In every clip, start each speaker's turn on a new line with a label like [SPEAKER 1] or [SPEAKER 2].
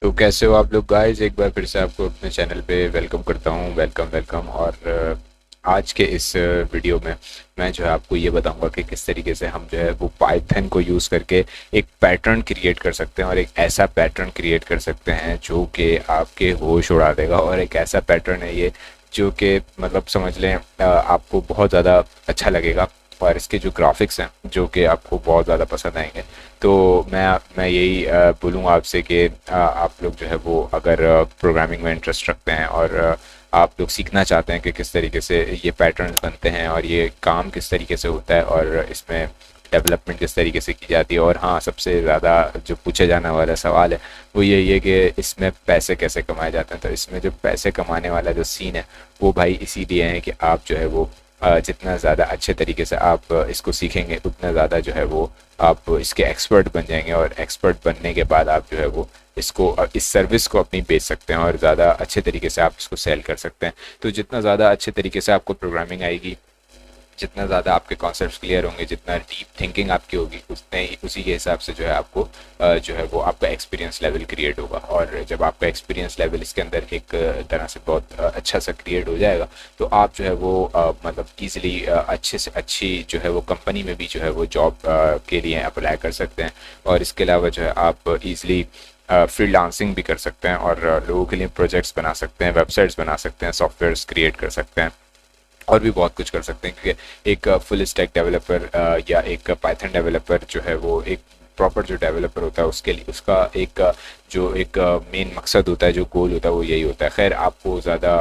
[SPEAKER 1] तो कैसे हो आप लोग गाइस। एक बार फिर से आपको अपने चैनल पे वेलकम करता हूँ। Welcome welcome. और आज के इस वीडियो में मैं जो है आपको ये बताऊंगा कि किस तरीके से हम जो है वो पाइथन को यूज़ करके एक पैटर्न क्रिएट कर सकते हैं, और एक ऐसा पैटर्न क्रिएट कर सकते हैं जो कि आपके होश उड़ा देगा। और एक ऐसा पैटर्न है ये जो कि मतलब समझ लें आपको बहुत ज़्यादा अच्छा लगेगा, और इसके जो ग्राफिक्स हैं जो कि आपको बहुत ज़्यादा पसंद आएंगे। तो मैं यही बोलूँगा आपसे कि आप लोग जो है वो अगर प्रोग्रामिंग में इंटरेस्ट रखते हैं और आप लोग सीखना चाहते हैं कि किस तरीके से ये पैटर्न्स बनते हैं और ये काम किस तरीके से होता है और इसमें डेवलपमेंट किस तरीके से की जाती है, और हाँ, सबसे ज़्यादा जो पूछे जाने वाला सवाल है वो यही है कि इसमें पैसे कैसे कमाए जाते हैं। तो इसमें जो पैसे कमाने वाला जो सीन है वो भाई इसीलिए है कि आप जो है वो जितना ज़्यादा अच्छे तरीके से आप इसको सीखेंगे उतना ज़्यादा जो है वो आप इसके एक्सपर्ट बन जाएंगे, और एक्सपर्ट बनने के बाद आप जो है वो इसको इस सर्विस को अपनी बेच सकते हैं और ज़्यादा अच्छे तरीके से आप इसको सेल कर सकते हैं। तो जितना ज़्यादा अच्छे तरीके से आपको प्रोग्रामिंग आएगी, जितना ज़्यादा आपके कॉन्सेप्ट्स क्लियर होंगे, जितना डीप थिंकिंग आपकी होगी, उतने ही उसी के हिसाब से जो है आपको जो है वो आपका एक्सपीरियंस लेवल क्रिएट होगा। और जब आपका एक्सपीरियंस लेवल इसके अंदर एक तरह से बहुत अच्छा सा क्रिएट हो जाएगा, तो आप जो है वो मतलब ईजिली अच्छे से अच्छी जो है वो कंपनी में भी जो है वो जॉब के लिए अप्लाई कर सकते हैं। और इसके अलावा जो है आप ईजिली फ्रीलांसिंग भी कर सकते हैं, और लोगों के लिए प्रोजेक्ट्स बना सकते हैं, वेबसाइट्स बना सकते हैं, सॉफ्टवेयर्स क्रिएट कर सकते हैं, और भी बहुत कुछ कर सकते हैं। क्योंकि एक फुल स्टैक डेवलपर या एक पाइथन डेवलपर जो है वो एक प्रॉपर जो डेवलपर होता है उसके लिए उसका एक जो एक मेन मकसद होता है, जो गोल होता है वो यही होता है। खैर, आपको ज़्यादा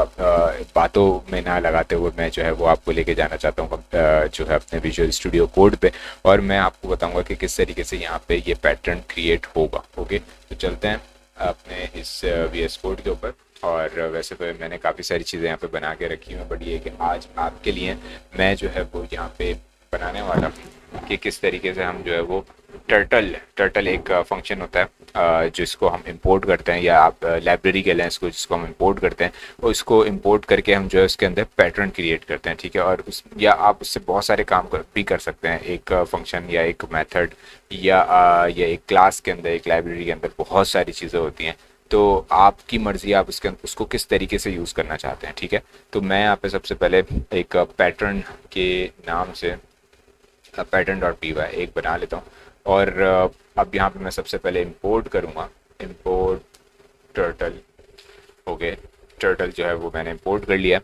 [SPEAKER 1] बातों में ना लगाते हुए मैं जो है वो आपको लेके जाना चाहता हूँ जो है अपने विजुअल स्टूडियो कोड पे, और मैं आपको बताऊँगा कि किस तरीके से यहाँ पे ये पैटर्न क्रिएट होगा। ओके, तो चलते हैं अपने इस वी एस कोड के ऊपर। और वैसे तो मैंने काफ़ी सारी चीज़ें यहाँ पे बना के रखी हुई, बट ये है कि आज आपके लिए मैं जो है वो यहाँ पे बनाने वाला हूँ कि किस तरीके से हम जो है वो टर्टल टर्टल एक फंक्शन होता है जिसको हम इंपोर्ट करते हैं, या आप लाइब्रेरी के लें इसको, जिसको हम इंपोर्ट करते हैं, और इसको इंपोर्ट करके हम जो है उसके अंदर पैटर्न क्रिएट करते हैं। ठीक है, और उस या आप उससे बहुत सारे काम भी कर सकते हैं। एक फंक्शन या एक मेथड या एक क्लास के अंदर, एक लाइब्रेरी के अंदर बहुत सारी चीज़ें होती हैं। तो आपकी मर्जी, आप उसको किस तरीके से यूज़ करना चाहते हैं। ठीक है, तो मैं यहाँ पे सबसे पहले एक पैटर्न के नाम से पैटर्न डॉट पी वाई एक बना लेता हूँ। और अब यहाँ पे मैं सबसे पहले इंपोर्ट करूँगा, इंपोर्ट टर्टल। ओके, टर्टल जो है वो मैंने इंपोर्ट कर लिया,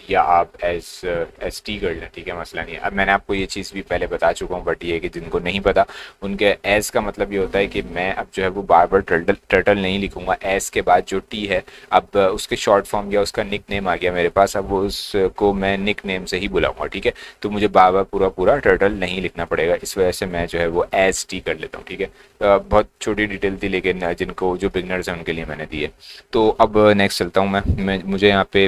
[SPEAKER 1] या आप एस टी कर लें, ठीक है, मसला नहीं है। अब मैंने आपको ये चीज़ भी पहले बता चुका हूँ, बट ये है कि जिनको नहीं पता उनके एस का मतलब ये होता है कि मैं अब जो है वो बार बार टर्टल टर्टल नहीं लिखूंगा। एस के बाद जो टी है, अब उसके शॉर्ट फॉर्म या उसका निक नेम आ गया मेरे पास, अब वो उसको मैं निक नेम से ही बुलाऊंगा। ठीक है, तो मुझे बार बार पूरा पूरा टर्टल नहीं लिखना पड़ेगा, इस वजह से मैं जो है वो एस टी कर लेता हूँ। ठीक है, बहुत छोटी डिटेल थी, लेकिन जिनको जो बिगनर्स हैं उनके लिए मैंने दी है। तो अब नेक्स्ट चलता हूँ मैं मुझे यहाँ पे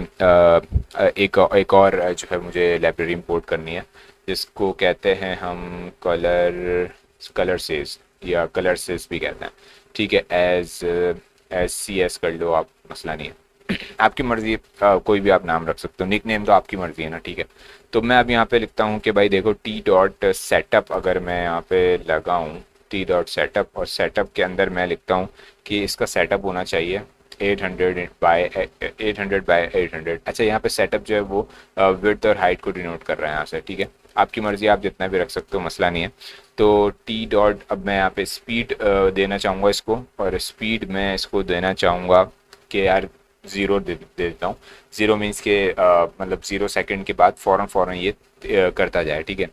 [SPEAKER 1] एक और जो है मुझे लाइब्रेरी इंपोर्ट करनी है, जिसको कहते हैं हम कलर सेज, या कलर सेज भी कहते हैं। ठीक है, एज सी एस कर लो आप, मसला नहीं है। आपकी मर्जी, कोई भी आप नाम रख सकते हो, निक नेम तो आपकी मर्जी है ना। ठीक है, तो मैं अब यहाँ पे लिखता हूँ कि भाई देखो, टी डॉट सेटअप अगर मैं यहाँ पे लगाऊँ, टी डॉट सेटअप, और सेटअप के अंदर मैं लिखता हूँ कि इसका सेटअप होना चाहिए 800 बाय 800। अच्छा, यहाँ पे सेटअप जो है वो विड्थ और हाइट को डिनोट कर रहा है यहाँ से। ठीक है, आपकी मर्जी, आप जितना भी रख सकते हो, मसला नहीं है। तो टी डॉट, अब मैं यहाँ पे स्पीड देना चाहूँगा इसको, और स्पीड मैं इसको देना चाहूँगा कि यार ज़ीरो दे देता हूँ। ज़ीरो मीन्स के मतलब 0 सेकंड के बाद फ़ौरन फ़ौरन ये करता जाए। ठीक है,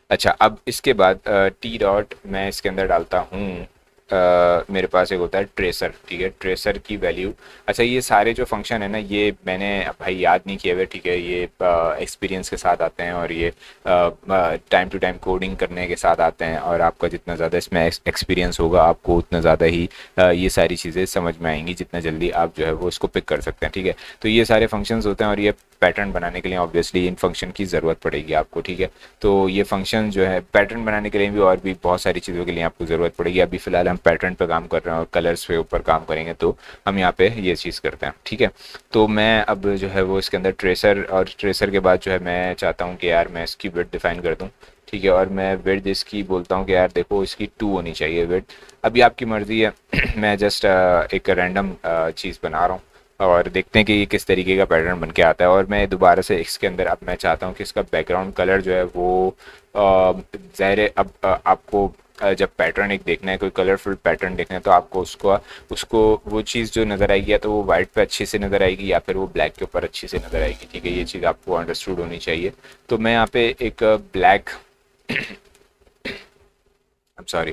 [SPEAKER 1] अच्छा, अब इसके बाद टी डॉट मैं इसके अंदर डालता हूँ मेरे पास एक होता है ट्रेसर। ठीक है, ट्रेसर की वैल्यू, अच्छा, ये सारे जो फंक्शन है ना, ये मैंने भाई याद नहीं किए हुए। ठीक है, ये एक्सपीरियंस के साथ आते हैं, और ये टाइम टू टाइम कोडिंग करने के साथ आते हैं, और आपका जितना ज़्यादा इसमें एक्सपीरियंस होगा, आपको उतना ज़्यादा ही ये सारी चीज़ें समझ में आएंगी, जितना जल्दी आप जो है वो इसको पिक कर सकते हैं। ठीक है, तो ये सारे फंक्शंस होते हैं, और ये पैटर्न बनाने के लिए ऑब्वियसली इन फंक्शन की ज़रूरत पड़ेगी आपको। ठीक है, तो ये फंक्शन जो है पैटर्न बनाने के लिए भी, और भी बहुत सारी चीज़ों के लिए आपको ज़रूरत पड़ेगी। अभी फ़िलहाल हम पैटर्न पे काम कर रहे हैं और कलर्स पे ऊपर काम करेंगे, तो हम यहाँ पे ये चीज़ करते हैं। ठीक है, तो मैं अब जो है वो इसके अंदर ट्रेसर, और ट्रेसर के बाद जो है मैं चाहता हूँ कि यार मैं इसकी विड्थ डिफाइन कर दूँ। ठीक है, और मैं विड्थ इसकी बोलता हूँ कि यार देखो इसकी 2 होनी चाहिए विड्थ। अभी आपकी मर्ज़ी है मैं जस्ट एक रैंडम चीज़ बना रहा हूँ और देखते हैं कि ये किस तरीके का पैटर्न बन के आता है। और मैं दोबारा से इसके अंदर अब मैं चाहता हूँ कि इसका बैकग्राउंड कलर जो है वो ज़ाहिर है अब आपको जब पैटर्न एक देखना है, कोई कलरफुल पैटर्न देखना है, तो आपको उसको उसको वो चीज़ जो नज़र आएगी या तो वो वाइट पे अच्छी से नज़र आएगी या फिर वो ब्लैक के ऊपर अच्छी से नज़र आएगी। ठीक है, ये चीज़ आपको अंडरस्टूड होनी चाहिए। तो मैं यहाँ पे एक ब्लैक I'm सॉरी,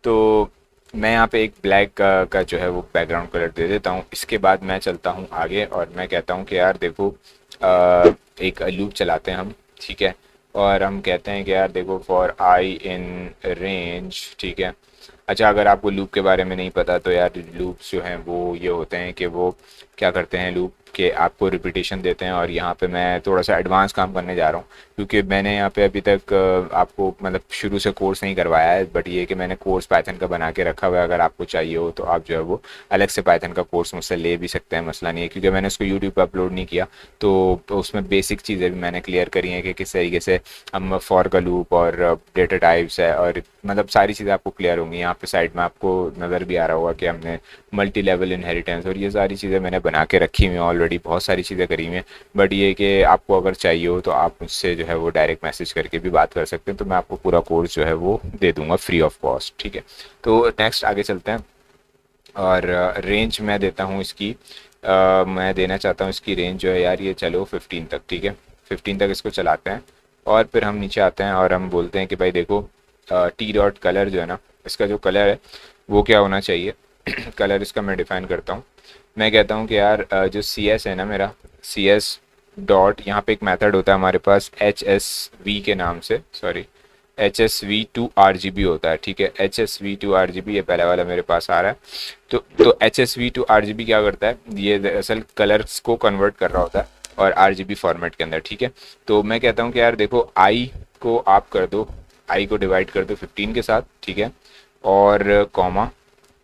[SPEAKER 1] तो मैं यहाँ पे एक ब्लैक का जो है वो बैकग्राउंड कलर दे देता हूँ। इसके बाद मैं चलता हूँ आगे और मैं कहता हूँ कि यार देखो एक लूप चलाते हैं हम। ठीक है, और हम कहते हैं कि यार देखो फॉर आई इन रेंज। ठीक है, अच्छा अगर आपको लूप के बारे में नहीं पता तो यार लूप्स जो हैं वो ये होते हैं कि वो क्या करते हैं, लूप के आपको रिपीटेशन देते हैं। और यहाँ पे मैं थोड़ा सा एडवांस काम करने जा रहा हूँ क्योंकि मैंने यहाँ पे अभी तक आपको मतलब शुरू से कोर्स नहीं करवाया है, बट ये कि मैंने कोर्स पाइथन का बना के रखा हुआ है। अगर आपको चाहिए हो तो आप जो है वो अलग से पाइथन का कोर्स मुझसे ले भी सकते हैं, मसला नहीं है, क्योंकि मैंने उसको यूट्यूब पर अपलोड नहीं किया। तो उसमें बेसिक चीज़ें भी मैंने क्लियर करी हैं कि किस तरीके से हम फॉर का लूप और डेटा टाइप्स है और मतलब सारी चीज़ें आपको क्लियर होंगी। यहाँ पे साइड में आपको नज़र भी आ रहा होगा कि हमने मल्टी लेवल इनहेरिटेंस और ये सारी चीज़ें मैंने बना के रखी हुई हैं ऑलरेडी, बहुत सारी चीज़ें करी हुई हैं। बट ये कि आपको अगर चाहिए हो तो आप मुझसे जो है वो डायरेक्ट मैसेज करके भी बात कर सकते हैं, तो मैं आपको पूरा कोर्स जो है वो दे दूंगा फ्री ऑफ कॉस्ट। ठीक है, तो नेक्स्ट आगे चलते हैं। और रेंज मैं देता हूँ इसकी मैं देना चाहता हूँ इसकी रेंज जो है यार ये चलो 15 तक। ठीक है, 15 तक इसको चलाते हैं और फिर हम नीचे आते हैं और हम बोलते हैं कि भाई देखो टी डॉट कलर जो है ना, इसका जो कलर है वो क्या होना चाहिए। कलर इसका मैं डिफाइन करता हूँ। मैं कहता हूँ कि यार जो सी एस है ना मेरा, सी एस डॉट, यहाँ पे एक मेथड होता है हमारे पास एच एस वी के नाम से, सॉरी HSV2RGB होता है। ठीक है, HSV2RGB ये पहला वाला मेरे पास आ रहा है। तो HSV2RGB क्या करता है, ये दरअसल कलर्स को कन्वर्ट कर रहा होता है और RGB फॉर्मेट के अंदर। ठीक है, तो मैं कहता हूँ कि यार देखो आई को आप कर दो, आई को डिवाइड कर दो 15 के साथ। ठीक है, और कॉमा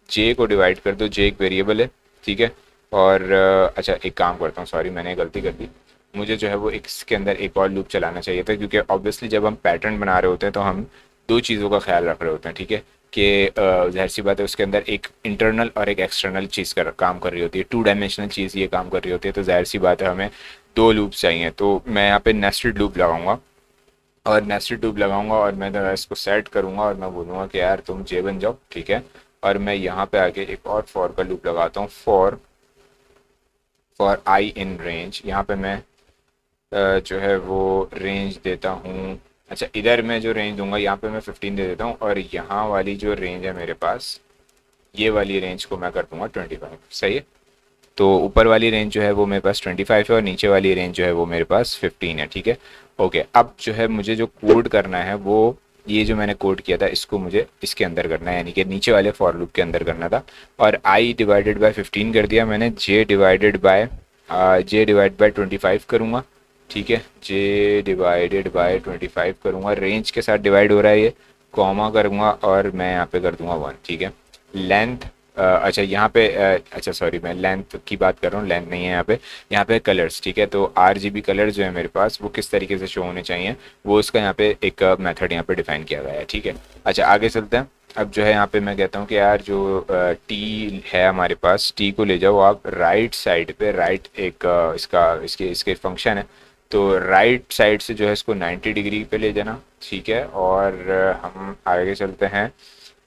[SPEAKER 1] जे को डिवाइड कर दो, जे एक वेरिएबल है। ठीक है, और अच्छा एक काम करता हूँ, सॉरी मैंने गलती कर दी, मुझे जो है वो इसके अंदर एक और लूप चलाना चाहिए था क्योंकि ऑब्वियसली जब हम पैटर्न बना रहे होते हैं तो हम दो चीज़ों का ख्याल रख रहे होते हैं। ठीक है, कि जाहिर सी बात है उसके अंदर एक इंटरनल और एक एक्सटर्नल चीज़ कर काम कर रही होती है, 2 डायमेंशनल चीज़ ये काम कर रही होती है। तो जाहिर सी बात है हमें दो लूप्स चाहिए। तो मैं यहाँ पे नेस्टेड लूप लगाऊंगा और नेस्टेड लूप लगाऊंगा और मैं जरा इसको सेट करूंगा और मैं बोलूँगा कि यार तुम जे बन जाओ। ठीक है, और मैं यहाँ पे आके एक और फॉर का लूप लगाता हूँ, फॉर आई इन रेंज। यहाँ पे मैं जो है वो रेंज देता हूँ। अच्छा इधर मैं जो रेंज दूंगा यहाँ पे मैं 15 दे देता हूँ और यहाँ वाली जो रेंज है मेरे पास, ये वाली रेंज को मैं कर दूंगा 25। सही है, तो ऊपर वाली रेंज जो है वो मेरे पास 25 है और नीचे वाली रेंज जो है वो मेरे पास 15 है। ठीक है, ओके अब जो है मुझे जो कोड करना है वो ये जो मैंने कोड किया था इसको मुझे इसके अंदर करना है, यानी कि नीचे वाले फॉर लूप के अंदर करना था। और आई डिवाइडेड बाय 15 कर दिया मैंने, जे डिवाइड बाय 25 करूँगा। ठीक है, जे डिवाइडेड बाय 25 करूँगा, रेंज के साथ डिवाइड हो रहा है ये, कॉमा करूँगा और मैं यहाँ पे कर दूंगा 1। ठीक है, लेंथ अच्छा यहाँ पे अच्छा सॉरी मैं लेंथ की बात कर रहा हूँ, लेंथ नहीं है यहाँ पे कलर्स। ठीक है, तो RGB कलर जो है मेरे पास वो किस तरीके से शो होने चाहिए वो उसका यहाँ पे एक मेथड यहाँ पे डिफाइन किया गया है। ठीक है, अच्छा आगे चलते हैं। अब जो है यहाँ पे मैं कहता हूँ कि यार जो टी है हमारे पास, टी को ले जाओ आप राइट साइड पे, राइट एक इसका इसके इसके फंक्शन है, तो राइट साइड से जो है इसको 90 डिग्री पे ले जाना। ठीक है, और हम आगे चलते हैं,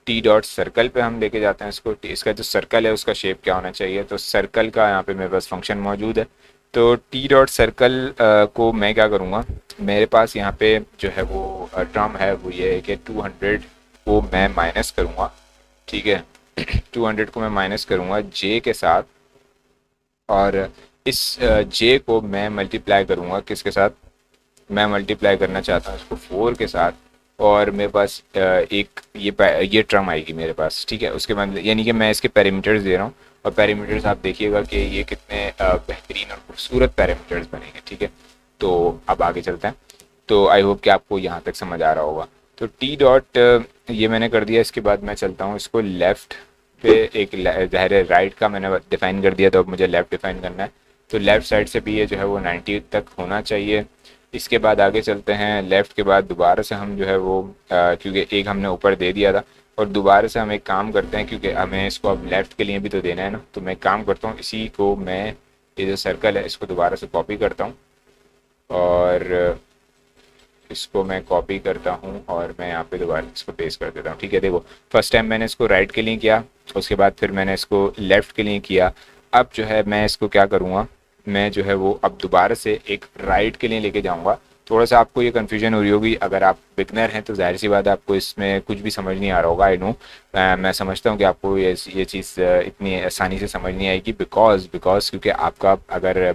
[SPEAKER 1] टी डॉट सर्कल पे हम लेके जाते हैं इसको। इसका जो सर्कल है उसका शेप क्या होना चाहिए, तो सर्कल का यहाँ पे मेरे पास फंक्शन मौजूद है। तो टी डॉट सर्कल को मैं क्या करूँगा, मेरे पास यहाँ पे जो है वो टर्म है वो ये है कि 200 को मैं माइनस करूँगा। ठीक है, 200 को मैं माइनस करूँगा जे के साथ और इस जे को मैं मल्टीप्लाई करूँगा किसके साथ, मैं मल्टीप्लाई करना चाहता हूँ इसको 4 के साथ और मेरे पास एक ये टर्म आएगी मेरे पास। ठीक है, उसके बाद यानी कि मैं इसके पैरामीटर्स दे रहा हूँ और पैरामीटर्स आप देखिएगा कि ये कितने बेहतरीन और खूबसूरत पैरामीटर्स बनेंगे। ठीक है, तो अब आगे चलते हैं। तो आई होप कि आपको यहाँ तक समझ आ रहा होगा। तो टी डॉट ये मैंने कर दिया, इसके बाद मैं चलता हूँ इसको लेफ़्ट पे, एक ज़ाहिर है राइट का मैंने डिफ़ाइन कर दिया तो अब मुझे लेफ़्ट डिफ़ाइन करना है। तो लेफ़्ट साइड से भी ये जो है वो 90 तक होना चाहिए इसके बाद आगे चलते हैं, लेफ़्ट के बाद दोबारा से हम जो है वो क्योंकि एक हमने ऊपर दे दिया था, और दोबारा से हम एक काम करते हैं क्योंकि हमें इसको अब लेफ़्ट के लिए भी तो देना है ना, तो मैं एक काम करता हूँ, इसी को मैं, ये जो सर्कल है इसको दोबारा से कॉपी करता हूँ, और इसको मैं कॉपी करता हूँ और मैं यहाँ पे दोबारा इसको पेस्ट कर देता हूँ। ठीक है, देखो फर्स्ट टाइम मैंने इसको राइट के लिए किया, उसके बाद फिर मैंने इसको लेफ़्ट के लिए किया। अब जो है मैं इसको क्या करूँगा, मैं जो है वो अब दोबारा से एक राइट के लिए लेके जाऊँगा। थोड़ा सा आपको ये कन्फ्यूजन हो रही होगी, अगर आप बिगनर हैं तो जाहिर सी बात है आपको इसमें कुछ भी समझ नहीं आ रहा होगा, आई नो। मैं समझता हूँ कि आपको ये चीज़ इतनी आसानी से समझ नहीं आएगी, बिकॉज क्योंकि आपका अगर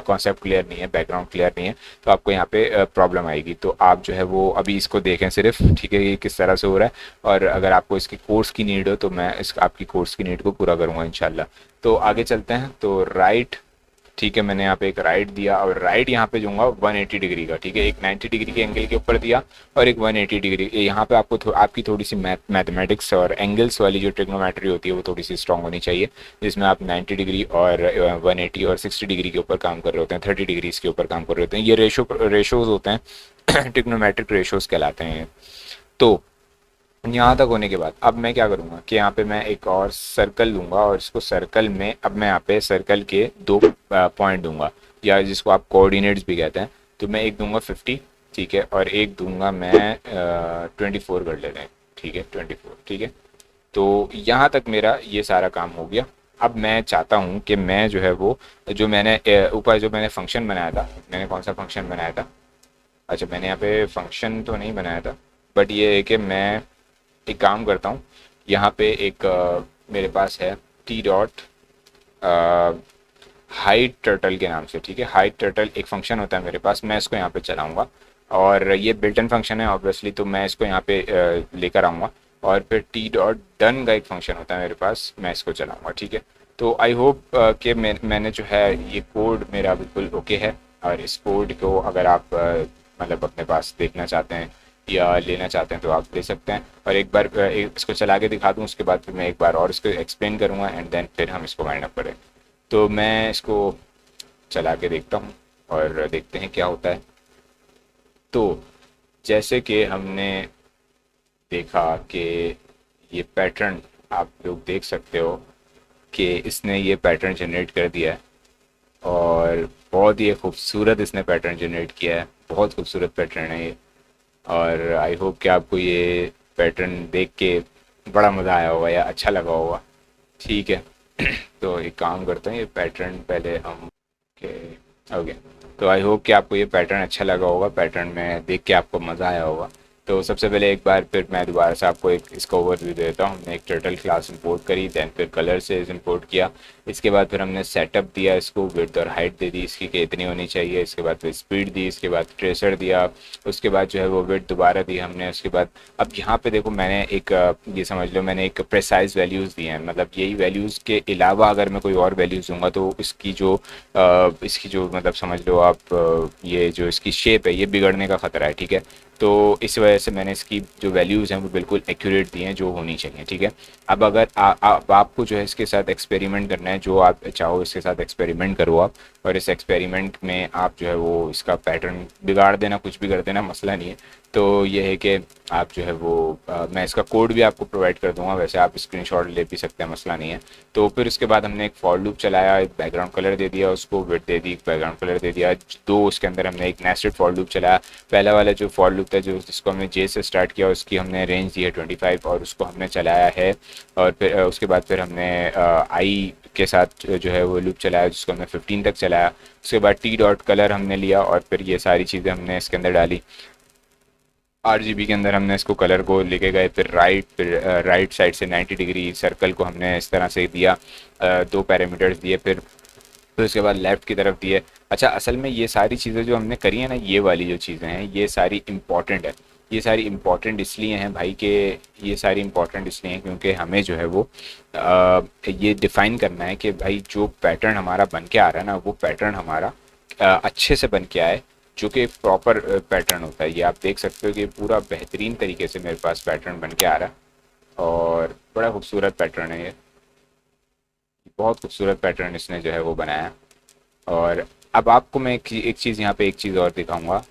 [SPEAKER 1] कॉन्सेप्ट क्लियर नहीं है, बैकग्राउंड क्लियर नहीं है, तो आपको यहाँ पे प्रॉब्लम आएगी। तो आप जो है वो अभी इसको देखें सिर्फ, ठीक है, ये किस तरह से हो रहा है, और अगर आपको इसकी कोर्स की नीड हो तो मैं इस आपकी कोर्स की नीड को पूरा करूँगा इंशाल्लाह। तो आगे चलते हैं, तो राइट, ठीक है, मैंने यहाँ पे एक राइट दिया, और राइट यहाँ पे दूंगा 180 डिग्री का, ठीक है, एक 90 डिग्री के एंगल के ऊपर दिया और एक 180 डिग्री। यहाँ पे आपको आपकी थोड़ी सी मैथमेटिक्स और एंगल्स वाली जो ट्रिग्नोमेट्री होती है वो थोड़ी सी स्ट्रांग होनी चाहिए, जिसमें आप 90 डिग्री और 180 और 60 डिग्री के ऊपर काम कर रहे होते हैं, 30 डिग्रीज के ऊपर काम कर रहे होते हैं। ये रेशोज होते हैं ट्रिग्नोमेट्रिक रेशोज कहलाते हैं। तो यहाँ तक होने के बाद अब मैं क्या करूँगा कि यहाँ पे मैं एक और सर्कल लूँगा, और इसको सर्कल में अब मैं यहाँ पे सर्कल के दो पॉइंट दूंगा, या जिसको आप कोऑर्डिनेट्स भी कहते हैं। तो मैं एक दूंगा 50, ठीक है, और एक दूंगा मैं 24 कर लेते हैं, ठीक है, 24, ठीक है। तो यहाँ तक मेरा ये सारा काम हो गया। अब मैं चाहता हूँ कि मैं जो है वो, जो मैंने ऊपर जो मैंने फंक्शन बनाया था, मैंने कौन सा फंक्शन बनाया था, अच्छा मैंने यहाँ पे फंक्शन तो नहीं बनाया था, बट ये है कि मैं एक काम करता हूँ, यहाँ पे एक मेरे पास है टी डॉट हाइट टर्टल के नाम से, ठीक है, हाइट टर्टल एक फंक्शन होता है मेरे पास, मैं इसको यहाँ पे चलाऊँगा, और ये बिल्ट इन फंक्शन है ऑब्वियसली, तो मैं इसको यहाँ पे लेकर आऊँगा, और फिर टी डॉट डन का एक फंक्शन होता है मेरे पास, मैं इसको चलाऊँगा, ठीक है। तो आई होप कि मैंने जो है ये कोड मेरा बिल्कुल ओके है, और इस कोड को अगर आप मतलब अपने पास देखना चाहते हैं या लेना चाहते हैं तो आप ले सकते हैं, और एक बार इसको चला के दिखा दूँ, उसके बाद फिर मैं एक बार और इसको एक्सप्लेन करूँगा, एंड देन फिर हम इसको वाइंड अप करें। तो मैं इसको चला के देखता हूँ और देखते हैं क्या होता है। तो जैसे कि हमने देखा कि ये पैटर्न, आप लोग देख सकते हो कि इसने ये पैटर्न जनरेट कर दिया है, और बहुत ही खूबसूरत इसने पैटर्न जनरेट किया है, बहुत खूबसूरत पैटर्न है ये। और आई होप कि आपको ये पैटर्न देख के बड़ा मज़ा आया होगा या अच्छा लगा होगा, ठीक है। तो एक काम करते हैं, ये पैटर्न पहले हम के ओके। तो आई होप कि आपको ये पैटर्न अच्छा लगा होगा, पैटर्न में देख के आपको मज़ा आया होगा। तो सबसे पहले एक बार फिर मैं दोबारा से आपको एक इसका ओवरव्यू देता हूँ। हमने एक टर्टल क्लास इंपोर्ट करी, देन फिर कलर से इंपोर्ट किया, इसके बाद फिर हमने सेटअप दिया, इसको विड्थ और हाइट दे दी इसकी कि इतनी होनी चाहिए, इसके बाद फिर स्पीड दी, इसके बाद ट्रेसर दिया, उसके बाद जो है वो विड्थ दोबारा दी हमने, उसके बाद अब यहाँ पे देखो मैंने एक ये समझ लो मैंने एक प्रेसाइज वैल्यूज़ दी हैं, मतलब यही वैल्यूज़ के अलावा अगर मैं कोई और वैल्यूज़ दूंगा तो इसकी जो मतलब समझ लो आप ये जो इसकी शेप है ये बिगड़ने का ख़तरा है, ठीक है। तो इस वजह से मैंने इसकी जो वैल्यूज़ हैं वो बिल्कुल एक्यूरेट दी हैं जो होनी चाहिए, ठीक है। अब अगर आपको जो है इसके साथ एक्सपेरिमेंट करना है, जो आप चाहो इसके साथ एक्सपेरिमेंट करो आप, और इस एक्सपेरिमेंट में आप जो है वो इसका पैटर्न बिगाड़ देना, कुछ भी कर देना, मसला नहीं है। तो ये है कि आप जो है वो मैं इसका कोड भी आपको प्रोवाइड कर दूंगा, वैसे आप स्क्रीनशॉट ले भी सकते हैं, मसला नहीं है। तो फिर उसके बाद हमने एक फॉर लूप चलाया, एक बैकग्राउंड कलर दे दिया, उसको विड्थ दे दी, एक बैकग्राउंड कलर दे दिया, दो उसके अंदर हमने एक नेस्टेड फॉर लूप चलाया। पहला वाला जो फॉर लूप था जो जिसको हमने जे से स्टार्ट किया, उसकी हमने रेंज दी है 25, और उसको हमने चलाया है, और फिर उसके बाद फिर हमने आई के साथ जो है वो लूप चलाया जिसको हमने 15 तक चलाया। उसके बाद टी डॉट कलर हमने लिया, और फिर ये सारी चीज़ें हमने इसके अंदर डाली, RGB के अंदर हमने इसको कलर को लेके गए, फिर राइट साइड से 90 डिग्री सर्कल को हमने इस तरह से दिया, दो पैरामीटर्स दिए, फिर उसके बाद लेफ़्ट की तरफ दिए। अच्छा, असल में ये सारी चीज़ें जो हमने करी है ना, ये वाली जो चीज़ें हैं ये सारी इम्पॉर्टेंट है, ये सारी इम्पॉर्टेंट इसलिए हैं भाई कि ये सारी इम्पॉर्टेंट इसलिए हैं क्योंकि हमें जो है वो ये डिफ़ाइन करना है कि भाई जो पैटर्न हमारा बन के आ रहा है ना, वो पैटर्न हमारा अच्छे से बन के आए, जो कि प्रॉपर पैटर्न होता है। ये आप देख सकते हो कि पूरा बेहतरीन तरीके से मेरे पास पैटर्न बन के आ रहा है, और बड़ा खूबसूरत पैटर्न है ये, बहुत खूबसूरत पैटर्न इसने जो है वो बनाया। और अब आपको मैं एक चीज़ यहाँ पे एक चीज़ और दिखाऊंगा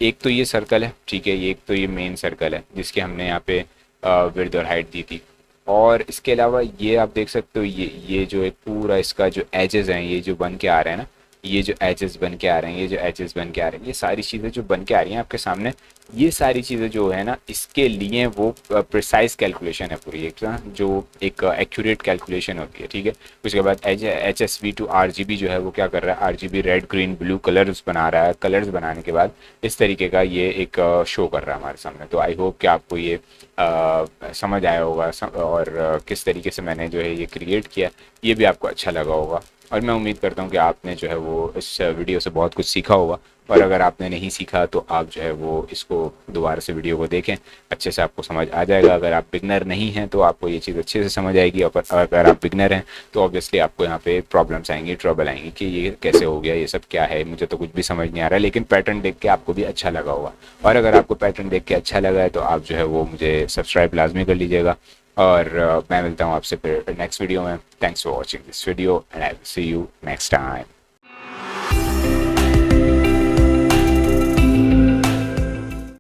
[SPEAKER 1] एक तो ये सर्कल है, ठीक है, ये एक तो ये मेन सर्कल है जिसके हमने यहाँ पे विड्थ और हाइट दी थी। और इसके अलावा ये आप देख सकते हो, ये जो एक पूरा इसका जो एजेस हैं, ये जो बन के आ रहे हैं ना, ये जो एजेस बन के आ रहे हैं, ये जो एजेस बन के आ रहे हैं, ये सारी चीज़ें जो बन के आ रही हैं आपके सामने, ये सारी चीज़ें जो है ना, इसके लिए वो प्रिसाइज कैलकुलेशन है पूरी, एक ना जो एक एक्यूरेट कैलकुलेशन होती है, ठीक है। उसके बाद HSV to RGB जो है वो क्या कर रहा है, RGB red green blue colours बना रहा है। कलर्स बनाने के बाद इस तरीके का ये एक शो कर रहा है हमारे सामने। तो आई होप कि आपको ये समझ आया होगा, और किस तरीके से मैंने जो है ये क्रिएट किया, ये भी आपको अच्छा लगा होगा। और मैं उम्मीद करता हूँ कि आपने जो है वो इस वीडियो से बहुत कुछ सीखा होगा। और अगर आपने नहीं सीखा तो आप जो है वो इसको दोबारा से वीडियो को देखें, अच्छे से आपको समझ आ जाएगा। अगर आप बिगनर नहीं हैं तो आपको ये चीज़ अच्छे से समझ आएगी, और अगर आप बिगनर हैं तो ऑब्वियसली आपको यहाँ पे प्रॉब्लम्स आएंगी, ट्रबल आएंगी कि ये कैसे हो गया, ये सब क्या है, मुझे तो कुछ भी समझ नहीं आ रहा है। लेकिन पैटर्न देख के आपको भी अच्छा लगा होगा, और अगर आपको पैटर्न देख के अच्छा लगा है तो आप जो है वो मुझे सब्सक्राइब लाजमी कर लीजिएगा। और मैं मिलता हूँ आपसे फिर नेक्स्ट वीडियो में। Thanks for watching this video and I will see you next time.